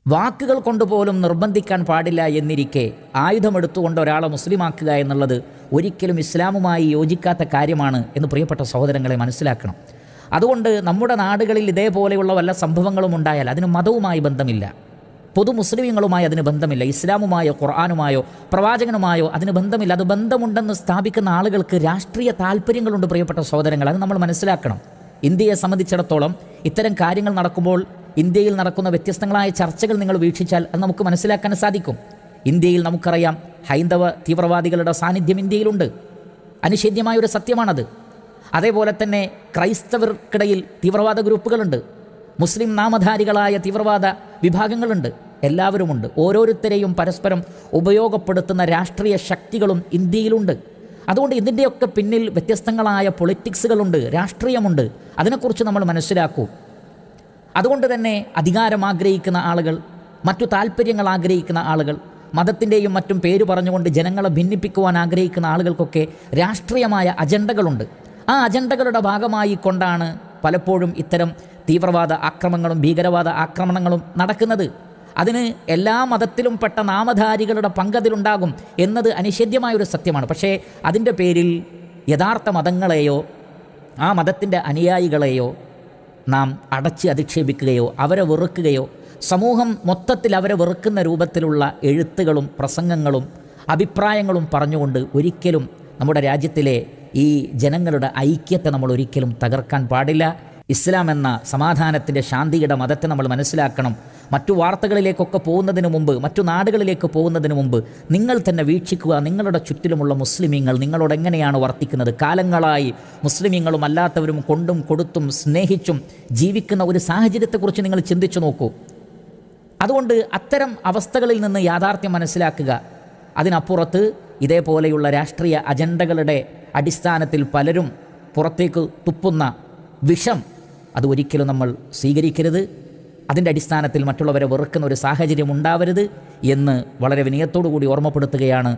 വാക്കുകൾ കൊണ്ടുപോലും നിർബന്ധിക്കാൻ പാടില്ല എന്നിരിക്കെ ആയുധമെടുത്തുകൊണ്ട് ഒരാളെ മുസ്ലിമാക്കുക എന്നുള്ളത് ഒരിക്കലും ഇസ്ലാമുമായി യോജിക്കാത്ത കാര്യമാണ് എന്ന് പ്രിയപ്പെട്ട സഹോദരങ്ങളെ മനസ്സിലാക്കണം. അതുകൊണ്ട് നമ്മുടെ നാടുകളിൽ ഇതേപോലെയുള്ള വല്ല സംഭവങ്ങളും ഉണ്ടായാൽ അതിന് മതവുമായി ബന്ധമില്ല, പൊതു മുസ്ലിമീങ്ങളുമായി അതിന് ബന്ധമില്ല, ഇസ്ലാമുമായോ ഖുർആനുമായോ പ്രവാചകനുമായോ അതിന് ബന്ധമില്ല. അത് ബന്ധമുണ്ടെന്ന് സ്ഥാപിക്കുന്ന ആളുകൾക്ക് രാഷ്ട്രീയ താല്പര്യങ്ങളുണ്ട് പ്രിയപ്പെട്ട സഹോദരങ്ങൾ, അത് നമ്മൾ മനസ്സിലാക്കണം. ഇന്ത്യയെ സംബന്ധിച്ചിടത്തോളം ഇത്തരം കാര്യങ്ങൾ നടക്കുമ്പോൾ ഇന്ത്യയിൽ നടക്കുന്ന വ്യത്യസ്തങ്ങളായ ചർച്ചകൾ നിങ്ങൾ വീക്ഷിച്ചാൽ അത് നമുക്ക് മനസ്സിലാക്കാൻ സാധിക്കും. ഇന്ത്യയിൽ നമുക്കറിയാം ഹൈന്ദവ തീവ്രവാദികളുടെ സാന്നിധ്യം ഇന്ത്യയിലുണ്ട്, അനിഷേധ്യമായൊരു സത്യമാണത്. അതേപോലെ തന്നെ ക്രൈസ്തവർക്കിടയിൽ തീവ്രവാദ ഗ്രൂപ്പുകളുണ്ട്, മുസ്ലിം നാമധാരികളായ തീവ്രവാദ വിഭാഗങ്ങളുണ്ട്, എല്ലാവരുമുണ്ട്. ഓരോരുത്തരെയും പരസ്പരം ഉപയോഗപ്പെടുത്തുന്ന രാഷ്ട്രീയ ശക്തികളും ഇന്ത്യയിലുണ്ട്. അതുകൊണ്ട് ഇതിൻ്റെയൊക്കെ പിന്നിൽ വ്യത്യസ്തങ്ങളായ പൊളിറ്റിക്സുകളുണ്ട്, രാഷ്ട്രീയമുണ്ട്. അതിനെക്കുറിച്ച് നമ്മൾ മനസ്സിലാക്കൂ. അതുകൊണ്ട് തന്നെ അധികാരം ആഗ്രഹിക്കുന്ന ആളുകൾ, മറ്റു താല്പര്യങ്ങൾ ആഗ്രഹിക്കുന്ന ആളുകൾ, മതത്തിൻ്റെയും മറ്റും പേര് പറഞ്ഞുകൊണ്ട് ജനങ്ങളെ ഭിന്നിപ്പിക്കുവാൻ ആഗ്രഹിക്കുന്ന ആളുകൾക്കൊക്കെ രാഷ്ട്രീയമായ അജണ്ടകളുണ്ട്. ആ അജണ്ടകളുടെ ഭാഗമായി കൊണ്ടാണ് പലപ്പോഴും ഇത്തരം തീവ്രവാദ ആക്രമണങ്ങളും ഭീകരവാദ ആക്രമണങ്ങളും നടക്കുന്നത്. അതിന് എല്ലാ മതത്തിലും പെട്ട നാമധാരികളുടെ പങ്കതിലുണ്ടാകും എന്നത് അനിഷേധ്യമായൊരു സത്യമാണ്. പക്ഷേ അതിൻ്റെ പേരിൽ യഥാർത്ഥ മതങ്ങളെയോ ആ മതത്തിൻ്റെ അനുയായികളെയോ നാം അടച്ച് അധിക്ഷേപിക്കുകയോ അവരെ വെറുക്കുകയോ സമൂഹം മൊത്തത്തിൽ അവരെ വെറുക്കുന്ന രൂപത്തിലുള്ള എഴുത്തുകളും പ്രസംഗങ്ങളും അഭിപ്രായങ്ങളും പറഞ്ഞുകൊണ്ട് ഒരിക്കലും നമ്മുടെ രാജ്യത്തിലെ ഈ ജനങ്ങളുടെ ഐക്യത്തെ നമ്മൾ ഒരിക്കലും തകർക്കാൻ പാടില്ല. ഇസ്ലാം എന്ന സമാധാനത്തിൻ്റെ ശാന്തിയുടെ മതത്തെ നമ്മൾ മനസ്സിലാക്കണം. മറ്റു വാർത്തകളിലേക്കൊക്കെ പോകുന്നതിന് മുമ്പ്, മറ്റു നാടുകളിലേക്ക് പോകുന്നതിന് മുമ്പ് നിങ്ങൾ തന്നെ വീക്ഷിക്കുക, നിങ്ങളുടെ ചുറ്റിലുമുള്ള മുസ്ലിമീങ്ങൾ നിങ്ങളോട് എങ്ങനെയാണ് വർത്തിക്കുന്നത്. കാലങ്ങളായി മുസ്ലിമീങ്ങളും അല്ലാത്തവരും കൊണ്ടും കൊടുത്തും സ്നേഹിച്ചും ജീവിക്കുന്ന ഒരു സാഹചര്യത്തെക്കുറിച്ച് നിങ്ങൾ ചിന്തിച്ചു നോക്കൂ. അതുകൊണ്ട് അത്തരം അവസ്ഥകളിൽ നിന്ന് യാഥാർത്ഥ്യം മനസ്സിലാക്കുക. അതിനപ്പുറത്ത് ഇതേപോലെയുള്ള രാഷ്ട്രീയ അജണ്ടകളുടെ അടിസ്ഥാനത്തിൽ പലരും പുറത്തേക്ക് തുപ്പുന്ന വിഷം അത് ഒരിക്കലും നമ്മൾ സ്വീകരിക്കരുത്. അതിൻ്റെ അടിസ്ഥാനത്തിൽ മറ്റുള്ളവരെ വെറുക്കുന്ന ഒരു സാഹചര്യം ഉണ്ടാവരുത് എന്ന് വളരെ വിനയത്തോടു കൂടി ഓർമ്മപ്പെടുത്തുകയാണ്.